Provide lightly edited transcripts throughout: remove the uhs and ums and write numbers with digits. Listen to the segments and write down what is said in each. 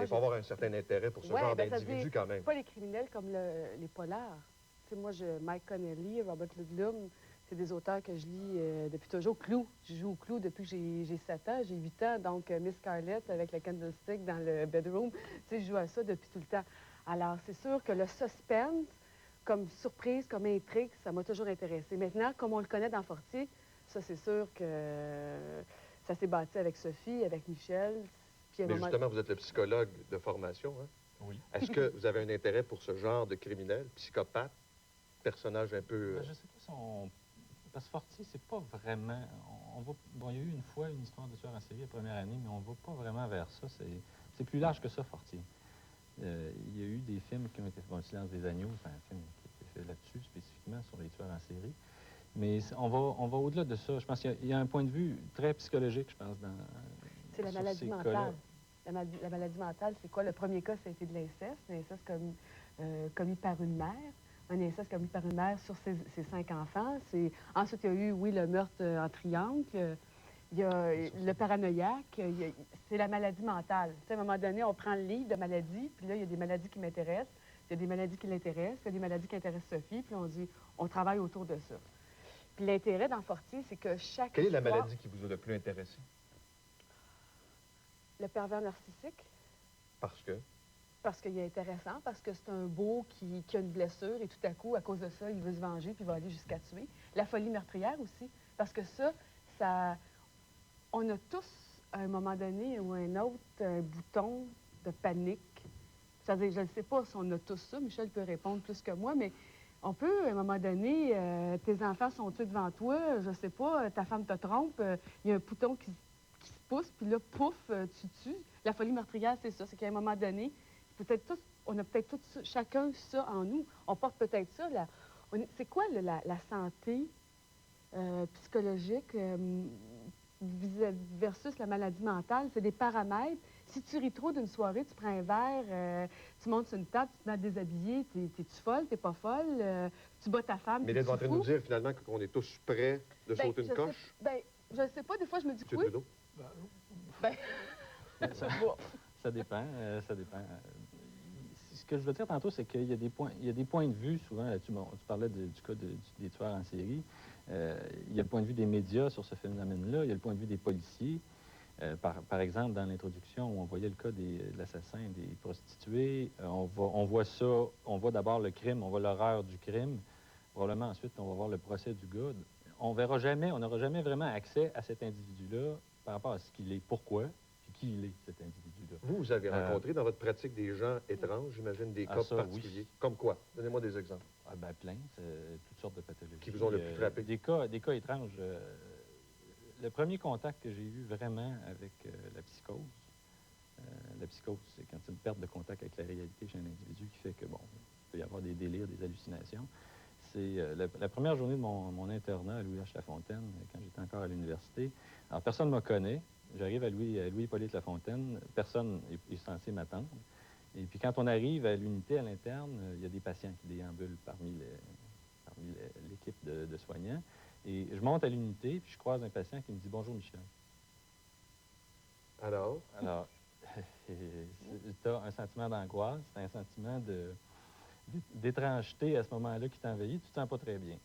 Il faut avoir un certain intérêt pour ce genre d'individu quand même. Pas les criminels comme les polars. Tu sais, moi, Mike Connelly, Robert Ludlum, c'est des auteurs que je lis depuis toujours. Clou, je joue au Clou depuis que j'ai 7 ans, j'ai 8 ans. Donc, Miss Scarlett avec le candlestick dans le bedroom, tu sais, je joue à ça depuis tout le temps. Alors, c'est sûr que le suspense, comme surprise, comme intrigue, ça m'a toujours intéressé. Maintenant, comme on le connaît dans Fortier, ça, c'est sûr que ça s'est bâti avec Sophie, avec Michel. Puis Mais justement, vous êtes le psychologue de formation, hein? Oui. Est-ce que vous avez un intérêt pour ce genre de criminel, psychopathe, personnage un peu... Ben, je sais pas si on... Parce que Fortier, c'est pas vraiment... On va... Bon, il y a eu une fois une histoire de tueur en série la première année, mais on va pas vraiment vers ça. C'est plus large que ça, Fortier. Il y a eu des films qui ont été... Bon, Le silence des agneaux, c'est un film qui a été fait là-dessus, spécifiquement sur les tueurs en série. Mais on va au-delà de ça. Je pense qu'il y a un point de vue très psychologique, je pense, dans... C'est la maladie mentale. La maladie mentale, c'est quoi? Le premier cas, ça a été de l'inceste. L'inceste commis par une mère. Un inceste commis par une mère sur ses 5 enfants. Ensuite, il y a eu, oui, le meurtre en triangle. Il y a le paranoïaque. C'est la maladie mentale. Tu sais, à un moment donné, on prend le livre de maladies, puis là, il y a des maladies qui m'intéressent, il y a des maladies qui l'intéressent, il y a des maladies qui intéressent Sophie, puis on dit, on travaille autour de ça. Puis l'intérêt dans Fortier, c'est que chaque Quelle est la maladie qui vous a le plus intéressé? Le pervers narcissique. Parce que? Parce qu'il est intéressant, parce que c'est un beau qui a une blessure et tout à coup, à cause de ça, il veut se venger puis il va aller jusqu'à tuer. La folie meurtrière aussi, parce que ça... On a tous, à un moment donné ou un autre, un bouton de panique. C'est-à-dire, je ne sais pas si on a tous ça, Michel peut répondre plus que moi, mais on peut, à un moment donné, tes enfants sont tués devant toi, je ne sais pas, ta femme te trompe, il y a un bouton qui se pousse, puis là, pouf, tu tues. La folie meurtrière, c'est ça, c'est qu'à un moment donné, peut-être tous, on a peut-être tous, chacun ça en nous. On porte peut-être ça. C'est quoi la santé psychologique versus la maladie mentale? C'est des paramètres. Si tu ris trop d'une soirée, tu prends un verre, tu montes sur une table, tu te mets à te déshabiller, t'es-tu folle, t'es pas folle, tu bats ta femme, mais là, vous êtes en train de nous dire finalement qu'on est tous prêts de sauter une coche? Je ne sais pas, des fois, je me dis M. oui. Trudeau? Ça dépend, ça dépend. Ce que je veux dire tantôt, c'est qu'il y a des points de vue, souvent, là-dessus. Bon, tu parlais du cas des tueurs en série. Il y a le point de vue des médias sur ce phénomène-là. Il y a le point de vue des policiers. Par exemple, dans l'introduction, où on voyait le cas de l'assassin des prostituées, on voit ça, on voit d'abord le crime, on voit l'horreur du crime. Probablement, ensuite, on va voir le procès du gars. On n'aura jamais vraiment accès à cet individu-là par rapport à ce qu'il est, pourquoi, puis qui il est, cet individu-là. Vous avez rencontré dans votre pratique des gens étranges, j'imagine, des cas particuliers. Oui. Comme quoi? Donnez-moi des exemples. Ah ben, plein, toutes sortes de pathologies. Qui vous ont le plus frappé? Des cas étranges. Le premier contact que j'ai eu vraiment avec la psychose, c'est quand il y a une perte de contact avec la réalité chez un individu qui fait que, bon, il peut y avoir des délires, des hallucinations. C'est la première journée de mon internat à Louis H. Lafontaine, quand j'étais encore à l'université. Alors, personne ne me connaît. J'arrive à Louis-Hippolyte Lafontaine. Personne est censé m'attendre. Et puis, quand on arrive à l'unité, à l'interne, il y a des patients qui déambulent parmi l'équipe de soignants. Et je monte à l'unité, puis je croise un patient qui me dit « Bonjour, Michel ». Alors, tu as un sentiment d'angoisse, c'est un sentiment d'étrangeté à ce moment-là qui t'envahit, tu te sens pas très bien.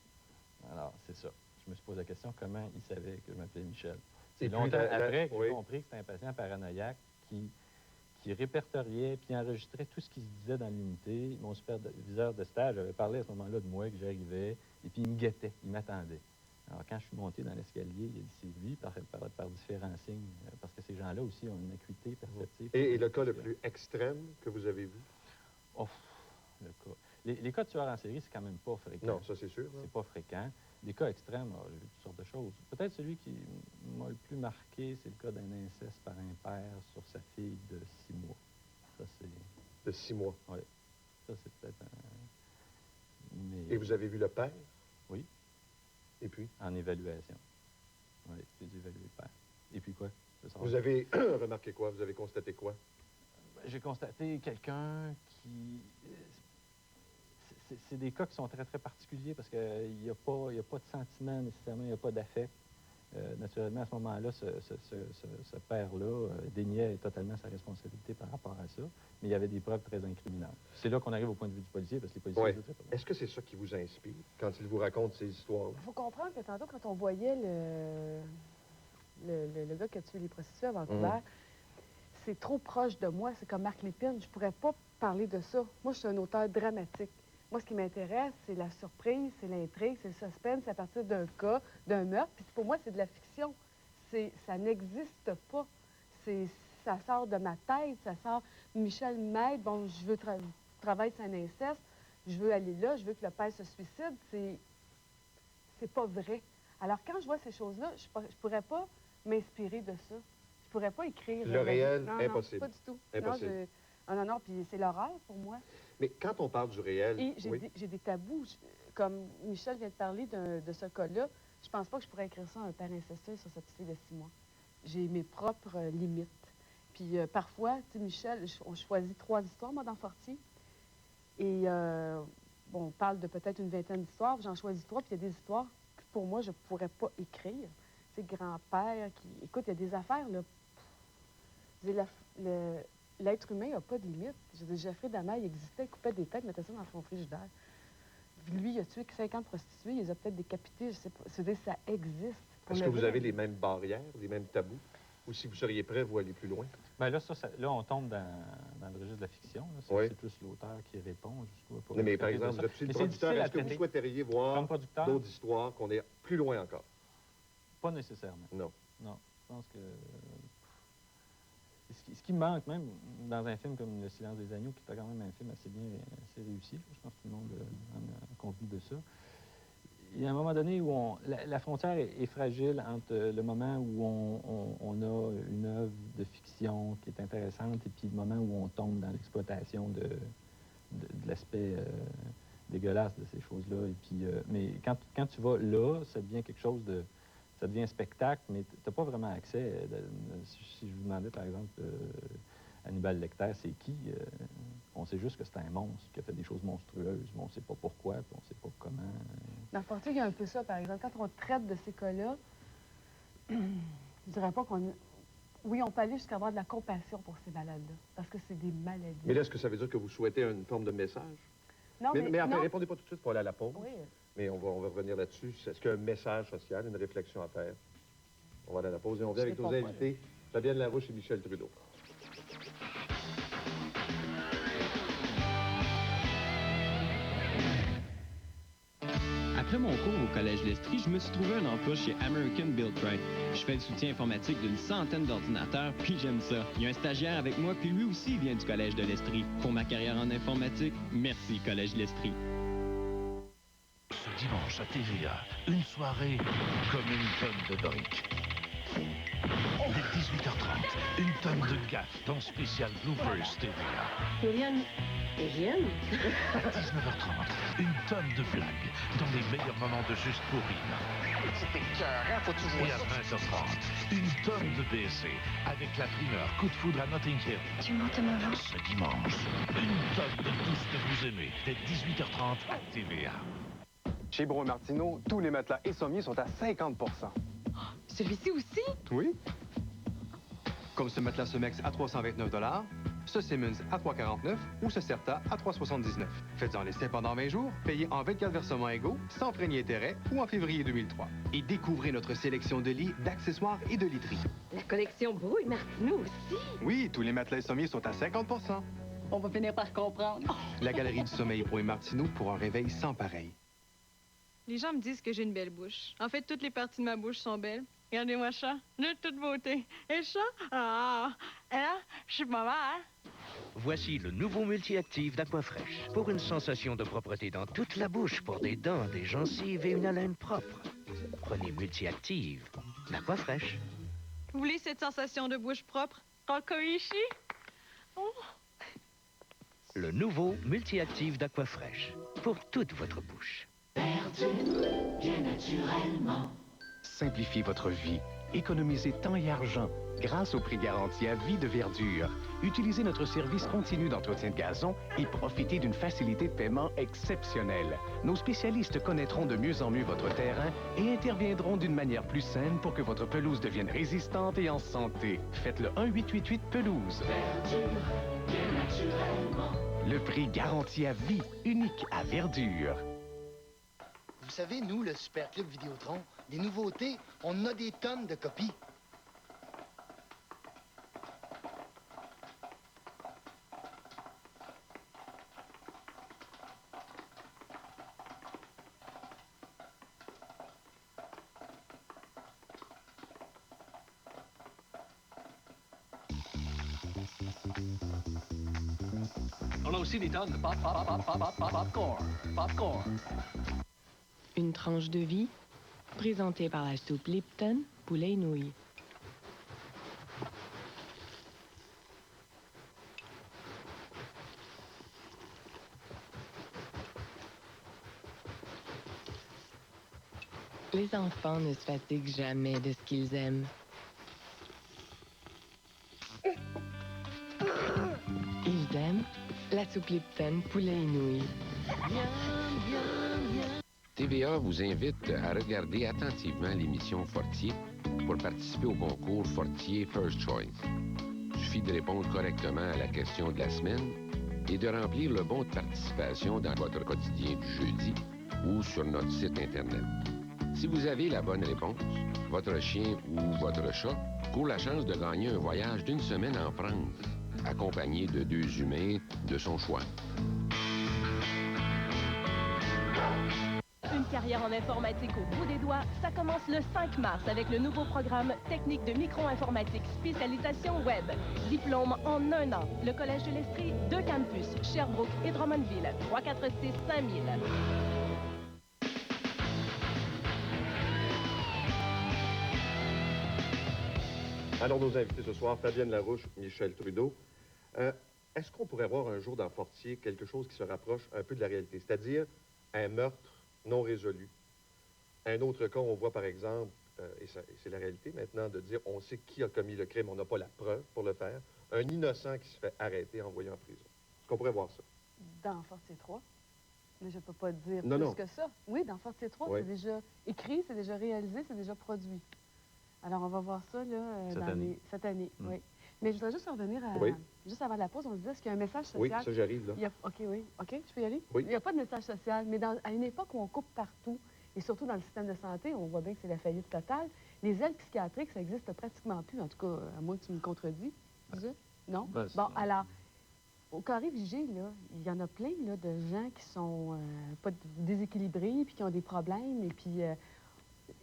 Alors, c'est ça. Je me suis posé la question, comment il savait que je m'appelais Michel? C'est longtemps après que j'ai compris que c'était un patient paranoïaque qui répertoriait puis enregistrait tout ce qui se disait dans l'unité. Mon superviseur de stage avait parlé à ce moment-là de moi, que j'arrivais, et puis il me guettait, il m'attendait. Alors, quand je suis monté dans l'escalier, il a dit c'est lui par différents signes, parce que ces gens-là aussi ont une acuité perceptive. Et le cas le plus extrême que vous avez vu? Oh, le cas. Les cas de tueurs en série, c'est quand même pas fréquent. Non, ça c'est sûr. C'est pas fréquent. Des cas extrêmes, j'ai vu toutes sortes de choses. Peut-être celui qui m'a le plus marqué, c'est le cas d'un inceste par un père sur sa fille de 6 mois. Ça, c'est... De 6 mois? Oui. Ça, c'est peut-être un... Mais... Et vous avez vu le père? Oui. Et puis? En évaluation. Oui, j'ai dû évaluer le père. Et puis quoi? Vous avez remarqué quoi? Vous avez constaté quoi? J'ai constaté quelqu'un qui... C'est des cas qui sont très, très particuliers parce qu'il n'y a pas de sentiment nécessairement, il n'y a pas d'affect. Naturellement, à ce moment-là, ce père-là déniait totalement sa responsabilité par rapport à ça, mais il y avait des preuves très incriminantes. C'est là qu'on arrive au point de vue du policier, parce que les policiers... Ouais. Est-ce que c'est ça qui vous inspire quand il vous raconte ces histoires? Il faut comprendre que tantôt, quand on voyait le gars qui a tué les prostituées à Vancouver, c'est trop proche de moi. C'est comme Marc Lépine. Je pourrais pas parler de ça. Moi, je suis un auteur dramatique. Moi, ce qui m'intéresse, c'est la surprise, c'est l'intrigue, c'est le suspense à partir d'un cas, d'un meurtre. Puis pour moi, c'est de la fiction. Ça n'existe pas. Ça sort de ma tête, ça sort... Michel m'aide, bon, je veux travailler sur un inceste, je veux aller là, je veux que le père se suicide. C'est pas vrai. Alors, quand je vois ces choses-là, je pourrais pas m'inspirer de ça. Je pourrais pas écrire... Le réel, non, impossible. Non, pas du tout. Impossible. Non, puis c'est l'horreur pour moi. Mais quand on parle du réel... Et j'ai des tabous. Comme Michel vient de parler de ce cas-là, je pense pas que je pourrais écrire ça à un père incestueux sur cette petite fille de 6 mois. J'ai mes propres limites. Puis parfois, tu sais, Michel, on choisit 3 histoires, moi, dans Fortier. Et bon, on parle de peut-être une vingtaine d'histoires. J'en choisis 3, puis il y a des histoires que pour moi, je pourrais pas écrire. Tu sais, grand-père qui... Écoute, il y a des affaires, là... L'être humain n'a pas de limite. Je veux dire, Geoffrey Damail, il existait, il coupait des têtes, mettait ça dans son frigidaire. Lui, il a tué 50 prostituées, il les a peut-être décapitées, je sais pas. C'est-à-dire, ça existe. Est-ce que vous avez les mêmes barrières, les mêmes tabous? Ou si vous seriez prêt, vous aller plus loin? Bien là, là, on tombe dans le registre de la fiction. C'est plus l'auteur qui répond. Non, mais par exemple, je suis le producteur. Est-ce que vous souhaiteriez voir d'autres histoires qu'on est plus loin encore? Pas nécessairement. Non. Non. Je pense que... Ce qui me manque même dans un film comme Le silence des agneaux, qui est quand même un film assez réussi, je pense que tout le monde a convenu de ça. Il y a un moment donné où la frontière est fragile entre le moment où on a une œuvre de fiction qui est intéressante et puis le moment où on tombe dans l'exploitation de l'aspect dégueulasse de ces choses-là. Et puis, mais quand tu vas là, ça devient quelque chose de... Ça devient un spectacle, mais tu n'as pas vraiment accès. Si je vous demandais, par exemple, Hannibal Lecter, c'est qui? On sait juste que c'est un monstre qui a fait des choses monstrueuses, mais on ne sait pas pourquoi, puis on ne sait pas comment. Dans Fortier, il y a un peu ça, par exemple. Quand on traite de ces cas-là, je dirais pas qu'on... Oui, on peut aller jusqu'à avoir de la compassion pour ces malades-là, parce que c'est des maladies. Mais là, est-ce que ça veut dire que vous souhaitez une forme de message? Non, mais enfin, répondez pas tout de suite pour aller à la pause. Oui. Mais on va revenir là-dessus. Est-ce qu'il y a un message social, une réflexion à faire? On va aller à la pause et on vient avec nos invités, Fabienne Larouche et Michel Trudeau. Après mon cours au Collège Lestrie, je me suis trouvé un emploi chez American Build Right. Je fais le soutien informatique d'une centaine d'ordinateurs, puis j'aime ça. Il y a un stagiaire avec moi, puis lui aussi vient du Collège de Lestrie. Pour ma carrière en informatique, merci Collège Lestrie. Ce dimanche à TVA, une soirée comme une tonne de briques. Dès 18h30, une tonne de gaffe dans spécial Bloopers TVA. Myriam et Jeanne. À 19h30, une tonne de blagues dans les meilleurs moments de Juste pour rire. C'était écœurant, faut que tu vois Et à ça. 20h30, une tonne de BC avec la primeur Coup de foudre à Notting Hill. Tu montes ma voix. Ce dimanche, une tonne de tout ce que vous aimez dès 18h30 à TVA. Chez Bro Martineau, tous les matelas et sommiers sont à 50 %. Celui-ci aussi? Oui. Comme ce matelas Somex à 329 $, ce Simmons à 349 ou ce Certa à 379. Faites-en l'essai pendant 20 jours, payez en 24 versements égaux, sans frais ni intérêt ou en février 2003. Et découvrez notre sélection de lits, d'accessoires et de literie. La collection Bro et Martineau aussi? Oui, tous les matelas et sommiers sont à 50 %. On va finir par comprendre. La galerie du sommeil Bro et Martineau pour un réveil sans pareil. Les gens me disent que j'ai une belle bouche. En fait, toutes les parties de ma bouche sont belles. Regardez-moi ça, de toute beauté. Et ça, là, je suis pas mal. Voici le nouveau multi-actif d'Aquafresh. Pour une sensation de propreté dans toute la bouche, pour des dents, des gencives et une haleine propre. Prenez multi-active d'Aquafresh. Vous voulez cette sensation de bouche propre? Encore ici? Oh. Le nouveau multi-actif d'Aquafresh. Pour toute votre bouche. Perdule, bien naturellement. Simplifiez votre vie Économisez temps et argent grâce au prix garanti à vie de Verdure. Utilisez notre service continu d'entretien de gazon et profitez d'une facilité de paiement exceptionnelle. Nos spécialistes connaîtront de mieux en mieux votre terrain et interviendront d'une manière plus saine pour que votre pelouse devienne résistante et en santé. Faites le 1-888 pelouse. Verdure, bien naturellement. Le prix garanti à vie, unique à Verdure. Vous savez, nous, le Super Club Vidéotron, des nouveautés, on a des tonnes de copies. On a aussi des tonnes de popcorn. Popcorn. Une tranche de vie, présentée par la soupe Lipton, poulet et nouilles. Les enfants ne se fatiguent jamais de ce qu'ils aiment. Ils aiment la soupe Lipton, poulet et nouilles. TVA vous invite à regarder attentivement l'émission Fortier pour participer au concours Fortier First Choice. Il suffit de répondre correctement à la question de la semaine et de remplir le bon de participation dans votre quotidien du jeudi ou sur notre site Internet. Si vous avez la bonne réponse, votre chien ou votre chat court la chance de gagner un voyage d'une semaine en France, accompagné de 2 humains de son choix. Une carrière en informatique au bout des doigts, ça commence le 5 mars avec le nouveau programme Technique de micro-informatique spécialisation web. Diplôme en 1 an. Le Collège de l'Estrie, 2 campus, Sherbrooke et Drummondville, 346-5000. Alors, nos invités ce soir, Fabienne Larouche, Michel Trudeau. Est-ce qu'on pourrait voir un jour dans Fortier quelque chose qui se rapproche un peu de la réalité, c'est-à-dire un meurtre non résolu? Un autre cas, on voit par exemple, et c'est la réalité maintenant, de dire on sait qui a commis le crime, on n'a pas la preuve pour le faire, un innocent qui se fait arrêter, envoyé en prison. Est-ce qu'on pourrait voir ça? Dans Fortier 3. Mais je ne peux pas dire Non, plus non. que ça. Oui, dans Fortier 3, Oui. c'est déjà écrit, c'est déjà réalisé, c'est déjà produit. Alors, on va voir ça là, cette année. Oui. Mais je voudrais juste revenir à... Oui. Juste avant la pause, on se disait, est-ce qu'il y a un message social? Oui, ça j'arrive là. OK, oui. OK, je peux y aller? Oui. Il n'y a pas de message social, mais à une époque où on coupe partout, et surtout dans le système de santé, on voit bien que c'est la faillite totale, les ailes psychiatriques, ça n'existe pratiquement plus, en tout cas, à moins que tu me contredis. Non? Ben, Bon, alors, au Carré Vigée, là, il y en a plein là, de gens qui sont pas déséquilibrés, puis qui ont des problèmes, et puis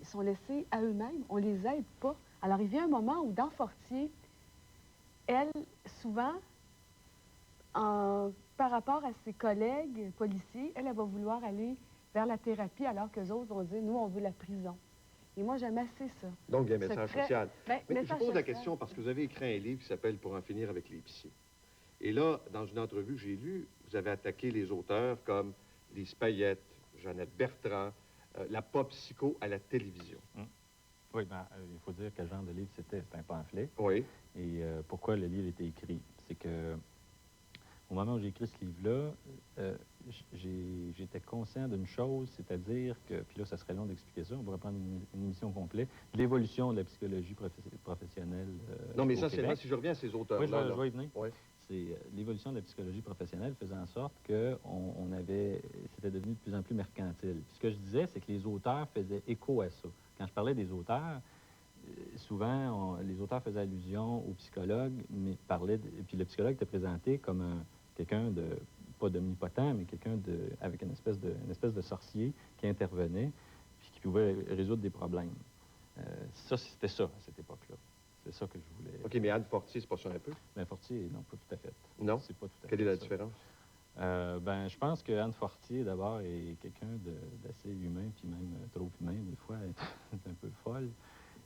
ils sont laissés à eux-mêmes. On les aide pas. Alors, il vient un moment où, dans Fortier, elle, souvent, par rapport à ses collègues policiers, elle va vouloir aller vers la thérapie, alors que les autres vont dire, nous, on veut la prison. Et moi, j'aime assez ça. Donc, il y a un message social. Ben, Mais je message pose la social. question parce que vous avez écrit un livre qui s'appelle Pour en finir avec l'épicier. Et là, dans une entrevue que j'ai lue, vous avez attaqué les auteurs comme Lise Payette, Jeannette Bertrand, la pop psycho à la télévision. Oui, ben, il faut dire quel genre de livre c'était. C'est un pamphlet. Oui. Et pourquoi le livre était écrit? C'est que au moment où j'ai écrit ce livre-là, j'étais conscient d'une chose, c'est-à-dire que, puis là, ça serait long d'expliquer ça, on pourrait prendre une émission complète, l'évolution de la psychologie professionnelle Non, mais au ça, c'est Québec. là, si je reviens à ces auteurs-là. Oui, je là. vais y venir. Oui. C'est l'évolution de la psychologie professionnelle faisant en sorte que c'était devenu de plus en plus mercantile. Puis ce que je disais, c'est que les auteurs faisaient écho à ça. Quand je parlais des auteurs, souvent, les auteurs faisaient allusion aux psychologues, mais puis le psychologue était présenté comme quelqu'un de, pas d'omnipotent, mais quelqu'un avec une espèce de sorcier qui intervenait, puis qui pouvait résoudre des problèmes. C'était ça, à cette époque-là. C'est ça que je voulais... OK, mais Anne Fortier, c'est pas ça un peu? Ben, Fortier, non, pas tout à fait. Non? C'est pas tout à Quelle fait est la ça. différence? Ben, je pense que Anne Fortier, d'abord, est quelqu'un d'assez humain, puis même trop humain, des fois, elle est un peu folle.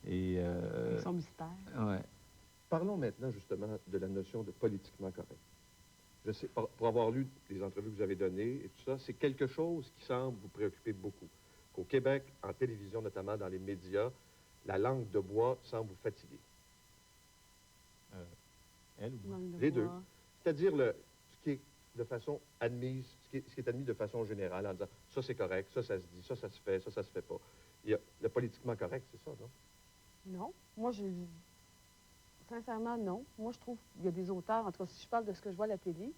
Et, Avec son mystère. Ouais. Parlons maintenant, justement, de la notion de politiquement correct. Je sais, pour avoir lu les entrevues que vous avez données et tout ça, c'est quelque chose qui semble vous préoccuper beaucoup. Qu'au Québec, en télévision, notamment dans les médias, la langue de bois semble vous fatiguer? Elle ou moi? Les deux. C'est-à-dire ce qui est de façon admise, ce qui est admis de façon générale, en disant ça c'est correct, ça se dit, ça se fait, ça se fait pas. Il y a le politiquement correct, c'est ça, non? Non. Moi, sincèrement, non. Moi, je trouve qu'il y a des auteurs, en tout cas, si je parle de ce que je vois à la télé,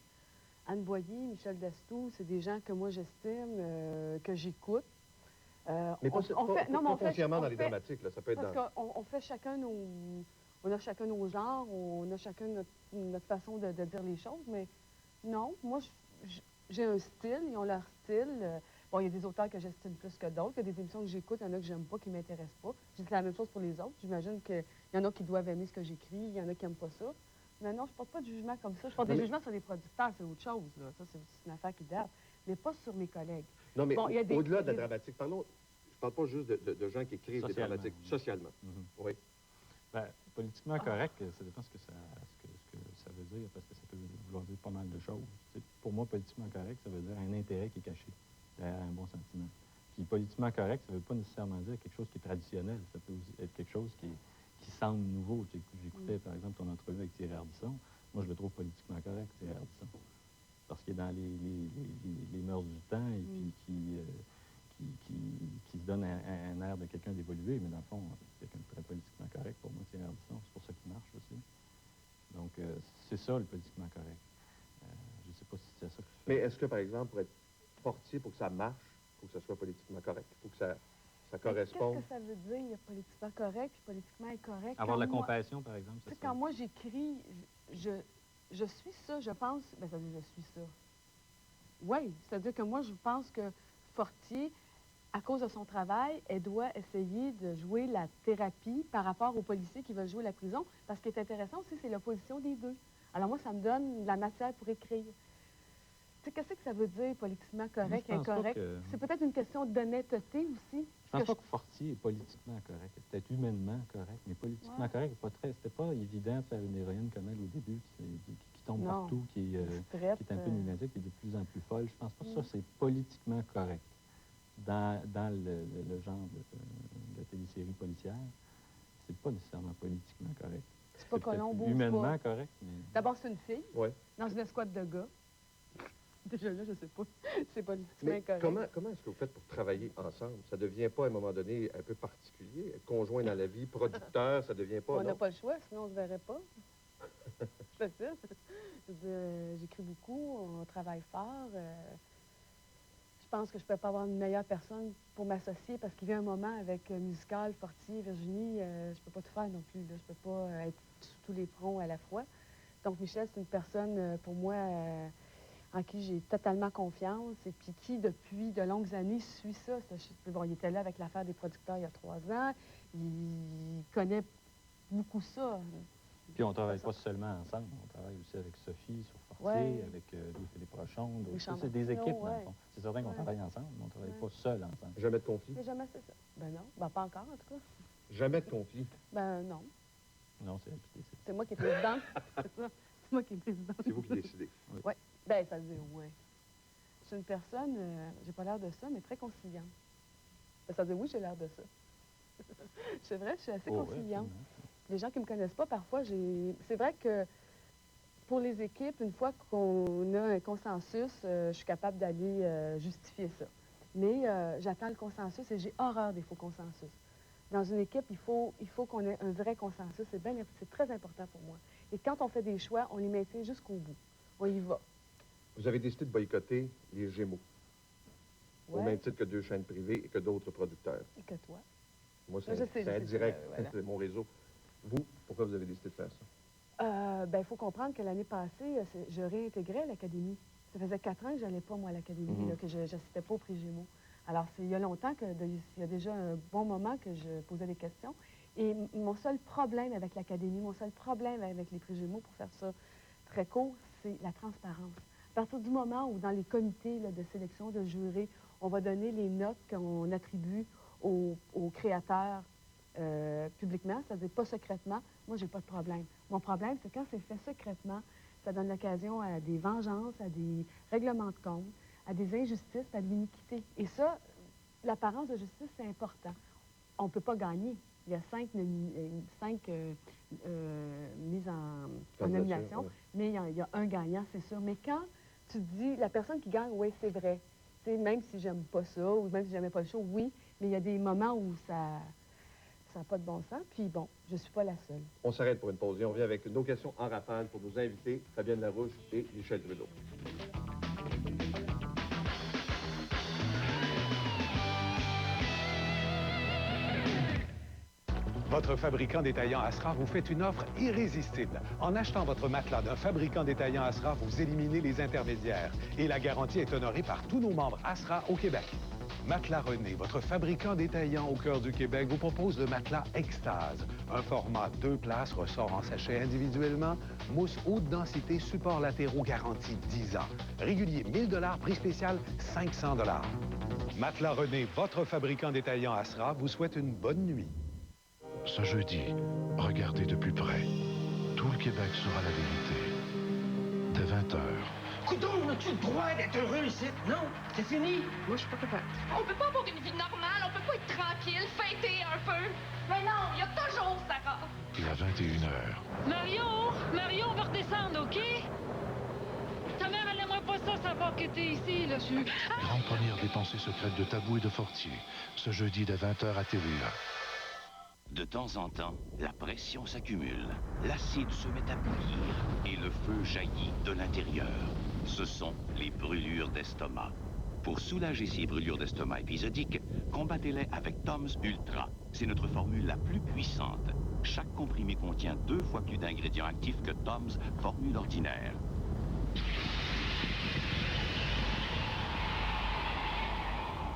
Anne Boyer, Michel Dastou, c'est des gens que moi j'estime, que j'écoute. Mais pas foncièrement dans les dramatiques, là, ça peut être parce dans... qu'on fait chacun on a chacun nos genres, on a chacun notre façon de dire les choses, mais non, moi, j'ai un style, ils ont leur style. Bon, il y a des auteurs que j'estime plus que d'autres, il y a des émissions que j'écoute, il y en a que j'aime pas, qui m'intéressent pas. Je dis la même chose pour les autres. J'imagine qu'il y en a qui doivent aimer ce que j'écris, il y en a qui n'aiment pas ça. Mais non, je porte pas de jugement comme ça. Je porte des jugements sur les producteurs, c'est autre chose, là. Ça, c'est une affaire qui date, mais pas sur mes collègues. Non, mais bon, au-delà de la dramatique, parlons, je parle pas juste de gens qui écrivent des dramatiques, socialement. Oui. Ben, politiquement correct, ça dépend ce que ça veut dire, parce que ça peut vouloir dire pas mal de choses. Pour moi, politiquement correct, ça veut dire un intérêt qui est caché derrière un bon sentiment. Puis politiquement correct, ça ne veut pas nécessairement dire quelque chose qui est traditionnel. Ça peut aussi être quelque chose qui semble nouveau. J'écoutais, par exemple, ton entrevue avec Thierry Ardisson. Moi, je le trouve politiquement correct, Thierry Ardisson. Parce qu'il est dans les mœurs du temps et puis qui se donne un air de quelqu'un d'évolué, mais dans le fond, quelqu'un de très politiquement correct. Pour moi, Thierry Ardisson, c'est pour ça qu'il marche aussi. Donc, c'est ça, le politiquement correct. Je ne sais pas si c'est ça que je fais. Mais est-ce que, par exemple, pour être portier, pour que ça marche, il faut que ça soit politiquement correct? Il faut que ça corresponde? Qu'est-ce que ça veut dire, politiquement correct puis politiquement incorrect? Avoir de la compassion, par exemple. Quand moi, j'écris, je suis ça, je pense... Bien, ça veut dire je suis ça. Oui, c'est-à-dire que moi, je pense que Fortier, à cause de son travail, elle doit essayer de jouer la thérapie par rapport aux policiers qui veulent jouer la prison. Parce ce qui est intéressant aussi, c'est l'opposition des deux. Alors moi, ça me donne de la matière pour écrire. Tu sais, qu'est-ce que ça veut dire, politiquement correct, incorrect? C'est peut-être une question d'honnêteté aussi. Je pense pas que Fortier est politiquement correct. C'est peut-être humainement correct, mais politiquement correct, c'était pas évident de faire une héroïne comme elle au début, qui tombe partout, qui est un peu lunatique, qui est de plus en plus folle. Je pense pas que ça, c'est politiquement correct. Dans le genre de télésérie policière, c'est pas nécessairement politiquement correct. C'est pas Colombo. Humainement correct, mais... D'abord, c'est une fille, ouais, dans une escouade de gars. Déjà là, je sais pas. C'est politiquement correct. Comment est-ce que vous faites pour travailler ensemble? Ça devient pas, à un moment donné, un peu particulier? Être conjoint dans la vie, producteur, ça devient pas... On n'a pas le choix, sinon on ne se verrait pas. C'est ça. J'écris beaucoup, on travaille fort. Je pense que je ne peux pas avoir une meilleure personne pour m'associer parce qu'il y a un moment avec Musical, Fortier, Virginie, je ne peux pas tout faire non plus. Là. Je ne peux pas être sous tous les fronts à la fois. Donc Michel, c'est une personne, pour moi, en qui j'ai totalement confiance et puis qui, depuis de longues années, suit ça. Bon, il était là avec l'affaire des producteurs il y a 3 ans. Il connaît beaucoup ça. Puis on ne travaille pas seulement ensemble, on travaille aussi avec Sophie sur Fortier, avec Louis-Philippe Rochon. C'est des équipes, dans le fond. C'est certain qu'on travaille ensemble, mais on ne travaille pas seul ensemble. Jamais de conflit? Mais jamais c'est ça. Ben non, ben pas encore en tout cas. Jamais de conflit? Ben non. Non, c'est elle qui décide. C'est moi qui est présidente. C'est ça. C'est moi qui est présidente. C'est vous qui décidez? Oui. Ben ça veut dire oui. C'est une personne, j'ai pas l'air de ça, mais très conciliante. Ben, ça veut dire oui, j'ai l'air de ça. C'est vrai, je suis assez conciliante. Les gens qui ne me connaissent pas, parfois, c'est vrai que pour les équipes, une fois qu'on a un consensus, je suis capable d'aller justifier ça. Mais j'attends le consensus et j'ai horreur des faux consensus. Dans une équipe, il faut qu'on ait un vrai consensus. C'est très important pour moi. Et quand on fait des choix, on les maintient jusqu'au bout. On y va. Vous avez décidé de boycotter les Gémeaux. Au même titre que 2 chaînes privées et que d'autres producteurs. Et que toi. Moi, c'est indirect, c'est mon réseau. Vous, pourquoi vous avez décidé de faire ça? Il faut comprendre que l'année passée, je réintégrais l'Académie. Ça faisait 4 ans que je n'allais pas, moi, à l'Académie, que je n'assistais pas aux prix Gémeaux. Alors, il y a longtemps, il y a déjà un bon moment que je posais des questions. Et mon seul problème avec l'Académie, mon seul problème avec les prix Gémeaux, pour faire ça très court, c'est la transparence. À partir du moment où, dans les comités de sélection de jurés, on va donner les notes qu'on attribue aux créateurs publiquement, c'est-à-dire pas secrètement, moi, j'ai pas de problème. Mon problème, c'est quand c'est fait secrètement, ça donne l'occasion à des vengeances, à des règlements de compte, à des injustices, à de l'iniquité. Et ça, l'apparence de justice, c'est important. On ne peut pas gagner. il y a 5 mises en nomination, ouais. mais il y a un gagnant, c'est sûr. Mais quand tu dis, la personne qui gagne, oui, c'est vrai. Tu sais, même si j'aime pas ça, ou même si j'aimais pas le show, oui, mais il y a des moments où ça n'a pas de bon sens. Puis bon, je suis pas la seule. On s'arrête pour une pause et on revient avec nos questions en rafale pour nos invités, Fabienne Larouche et Michel Trudeau. Votre fabricant détaillant Asra vous fait une offre irrésistible. En achetant votre matelas d'un fabricant détaillant Asra, vous éliminez les intermédiaires. Et la garantie est honorée par tous nos membres Asra au Québec. Matelas René, votre fabricant détaillant au cœur du Québec, vous propose le matelas Extase. Un format 2 places, ressort en sachet individuellement, mousse haute densité, supports latéraux garantis 10 ans. Régulier 1000 $, prix spécial 500 $. Matelas René, votre fabricant détaillant Asra, vous souhaite une bonne nuit. Ce jeudi, regardez de plus près. Tout le Québec saura la vérité. Dès 20h. Coudon, as-tu le droit d'être heureux ici? Non, c'est fini. Moi, je suis pas capable. On peut pas avoir une vie normale, on peut pas être tranquille, fêter un peu. Mais non, il y a toujours Sarah. Et à 21h. Mario, on va redescendre, OK? Ta mère, elle n'aimerait pas ça, savoir que t'es ici, là. Grande première des pensées secrètes de Tabou et de Fortier. Ce jeudi dès 20h à TVA. De temps en temps, la pression s'accumule, l'acide se met à bouillir et le feu jaillit de l'intérieur. Ce sont les brûlures d'estomac. Pour soulager ces brûlures d'estomac épisodiques, combattez-les avec Tom's Ultra. C'est notre formule la plus puissante. Chaque comprimé contient 2 fois plus d'ingrédients actifs que Tom's formule ordinaire.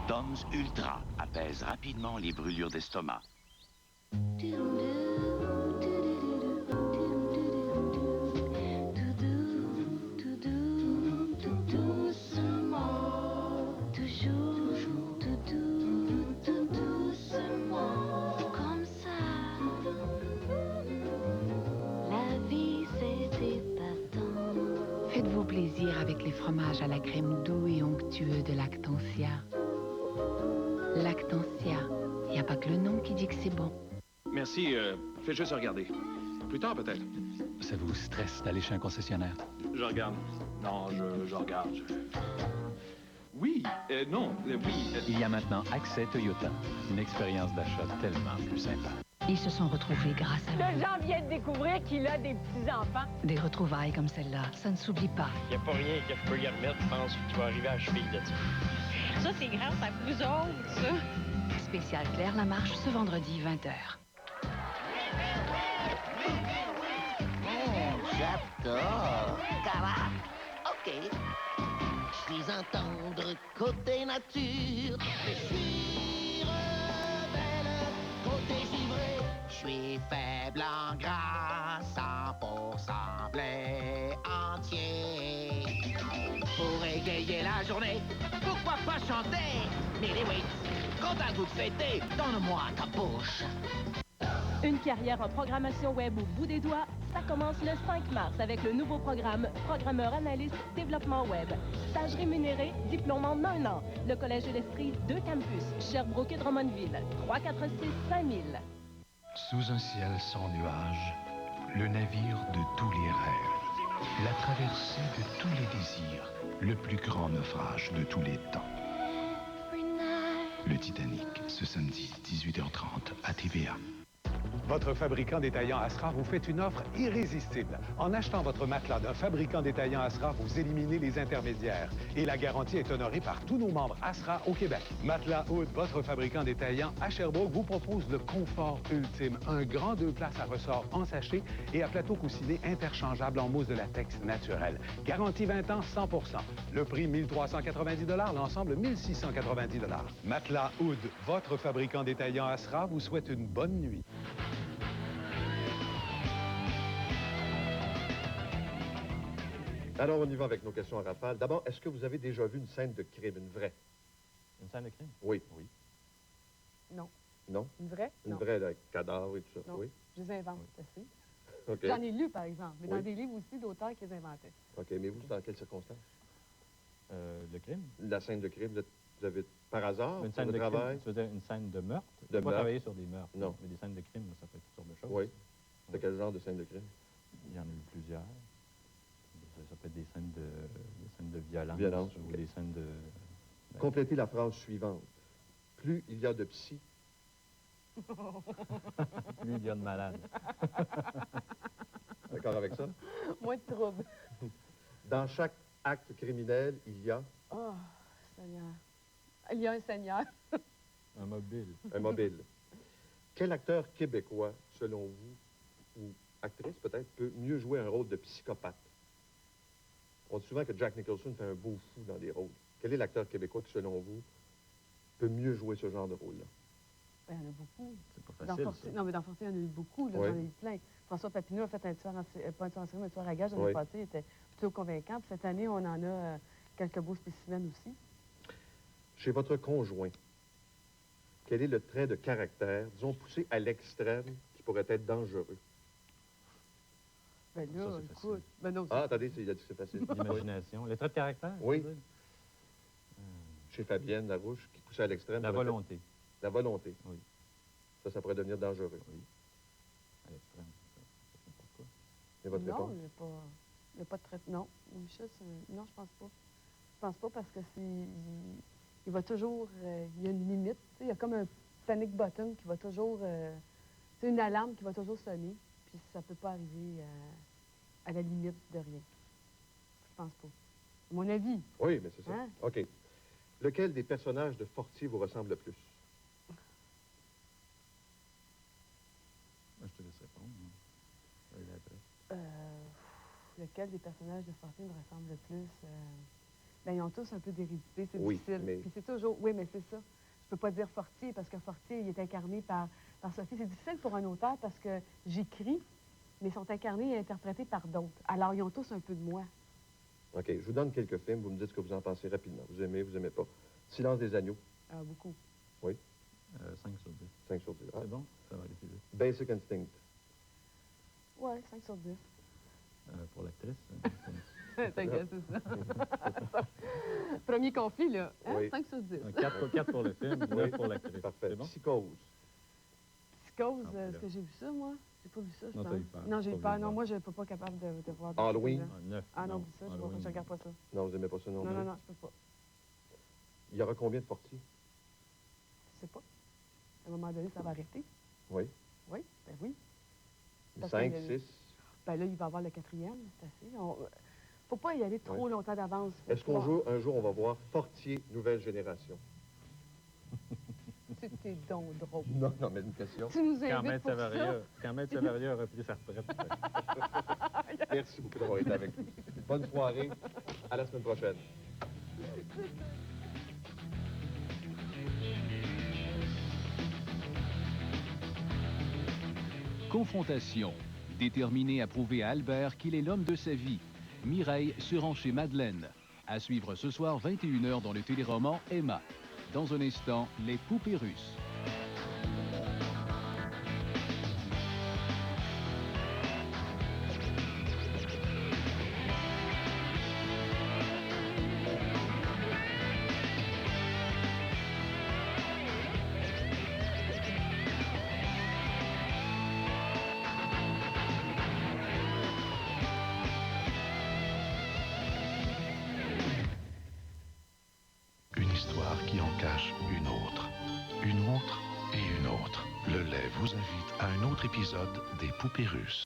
Tom's Ultra apaise rapidement les brûlures d'estomac. Faites-vous plaisir avec les fromages à la crème doux et onctueux de Lactantia. Lactantia, il n'y a pas que le nom qui dit que c'est bon. Merci, fais juste regarder. Plus tard, peut-être. Ça vous stresse d'aller chez un concessionnaire? Je regarde. Non, je regarde. Oui, non, oui. Il y a maintenant Accès Toyota. Une expérience d'achat tellement plus sympa. Ils se sont retrouvés grâce à Le Jean vient de découvrir qu'il a des petits-enfants. Des retrouvailles comme celle-là, ça ne s'oublie pas. Il n'y a pas rien que je peux y remettre, je pense que tu vas arriver à la cheville de ça. Ça, c'est grâce à vous autres, ça. Spécial Claire Lamarche ce vendredi 20h. J'adore. Cara. OK. Je suis un tendre côté nature. Je suis rebelle côté givré. Je suis faible en gras, 100% blé entier. Pour égayer la journée, pourquoi pas chanter? Millie Wicks, content de vous fêter, donne-moi ta bouche. Une carrière en programmation web au bout des doigts, ça commence le 5 mars avec le nouveau programme Programmeur Analyste Développement Web. Stage rémunéré, diplôme en 1 an. Le Collège de l'Esprit, 2 campus, Sherbrooke et Drummondville, 346-5000. Sous un ciel sans nuages, le navire de tous les rêves. La traversée de tous les désirs. Le plus grand naufrage de tous les temps. Le Titanic, ce samedi, 18h30, à TVA. Votre fabricant détaillant Asra vous fait une offre irrésistible. En achetant votre matelas d'un fabricant détaillant Asra, vous éliminez les intermédiaires. Et la garantie est honorée par tous nos membres Asra au Québec. Matelas Hood, votre fabricant détaillant à Sherbrooke, vous propose le confort ultime. Un grand 2 places à ressort en sachet et à plateau coussiné interchangeable en mousse de latex naturel. Garantie 20 ans, 100%. Le prix 1390 $, l'ensemble 1690 $. Matelas Hood, votre fabricant détaillant Asra, vous souhaite une bonne nuit. Alors, on y va avec nos questions en rafale. D'abord, est-ce que vous avez déjà vu une scène de crime, une vraie? Une scène de crime? Oui. Oui. Non. Non? Une vraie? Une Non. vraie, avec cadavre et tout ça? Non. Oui. Je les invente, assez. OK. J'en ai lu, par exemple, mais Oui. dans des livres aussi d'auteurs qui les inventaient. OK, mais vous, dans quelles circonstances? Le crime? La scène de crime, vous êtes Vous avez, par hasard, Une scène pour de le crime, travail? tu veux dire une scène de meurtre? De Je n'ai pas meurtre. travaillé sur des meurtres. Non. Mais des scènes de crime, ça peut être toutes sortes de choses. Oui. De quel genre de scène de crime? Il y en a eu plusieurs. Ça peut être des scènes de violence. Violence, Ou ok. des scènes de... Complétez la phrase suivante. Plus il y a de psy, Plus il y a de malades. d'accord avec ça? Moins de troubles. Dans chaque acte criminel, il y a Oh, Seigneur. Il y a un Seigneur. Un mobile. un mobile. Quel acteur québécois, selon vous, ou actrice peut-être, peut mieux jouer un rôle de psychopathe? On dit souvent que Jack Nicholson fait un beau fou dans des rôles. Quel est l'acteur québécois qui, selon vous, peut mieux jouer ce genre de rôle-là? Ben, il y en a beaucoup. C'est pas Dans facile, Fortier, ça. non, mais dans Fortier, il y en a eu beaucoup. Là, Oui. J'en ai eu plein. François Papineau a fait un tueur en série, pas un tueur en série, mais un tueur à gage l'année Oui. passée. Il était plutôt convaincant. Puis cette année, on en a quelques beaux spécimens aussi. Chez votre conjoint, quel est le trait de caractère, disons poussé à l'extrême, qui pourrait être dangereux? Ben là, Ça, c'est écoute. Ben non, Ah, attendez, il a dit que c'est facile. L'imagination. Les traits de caractère? Oui. tu veux dire? Chez Fabienne Larouche, qui poussait à l'extrême. La pourrait être- volonté. La volonté. Oui. Ça pourrait devenir dangereux. Oui. À l'extrême. Pourquoi? Et votre non, réponse? il n'y a pas de traitement. Non, Michel, non, je pense pas. Je pense pas parce que il va toujours... il y a une limite. Tu sais, il y a comme un panic button qui va toujours... c'est une alarme qui va toujours sonner. Puis ça peut pas arriver à la limite de rien. Je pense pas. À mon avis. Oui, mais c'est ça. Hein? OK. Lequel des personnages de Fortier vous ressemble le plus? Moi, je te laisse répondre. hein. Oui, après. Lequel des personnages de Fortier me ressemble le plus? Ben, ils ont tous un peu d'hérédité, c'est Oui, difficile. mais- Puis c'est toujours... Oui, mais c'est ça. Je peux pas dire Fortier parce que Fortier, il est incarné par Sophie. C'est difficile pour un auteur parce que j'écris, mais ils sont incarnés et interprétés par d'autres. Alors, ils ont tous un peu de moi. OK. Je vous donne quelques films, vous me dites ce que vous en pensez rapidement. Vous aimez pas. Silence des agneaux. Beaucoup. Oui. 5 sur 10. 5 sur 10. Ah. C'est bon? Ça va aller plus vite. Basic Instinct. Ouais, 5 sur 10. Pour l'actrice. T'inquiète, c'est ça. Premier conflit, là. Hein? Oui. 5 sur 10. 4 pour le film, 9 Oui. pour l'actrice. Parfait. C'est bon? Psychose. Psychose, Ah, est-ce que j'ai vu ça, moi? J'ai pas vu ça, je Non, pense. t'as eu peur. Non, j'ai Pas eu vu peur. le Non, voir. moi, je peux pas capable de voir des Halloween. choses, là. 9. Ah non, dis ça, je regarde pas ça. Non, vous n'aimez pas ça non plus? Non, je peux pas. Il y aura combien de Fortier? Je sais pas. À un moment donné, ça va arrêter. Oui. Oui, ben oui. Parce 5, que- 6. Ben là, il va y avoir le 4e, c'est assez. Faut pas y aller trop Oui. longtemps d'avance. Est-ce qu'un jour, on va voir Fortier Nouvelle Génération? C'était donc drôle. Non, non, mais une question. Tu nous Quand invites pour ça. Quand Maître Savaria a repris sa retraite. Merci beaucoup d'avoir été avec nous. Bonne soirée. À la semaine prochaine. Confrontation. Déterminé à prouver à Albert qu'il est l'homme de sa vie, Mireille se rend chez Madeleine. À suivre ce soir 21h dans le téléroman Emma. Dans un instant, les poupées russes. Une histoire qui en cache une autre et une autre. Le lait vous invite à un autre épisode des Poupées russes.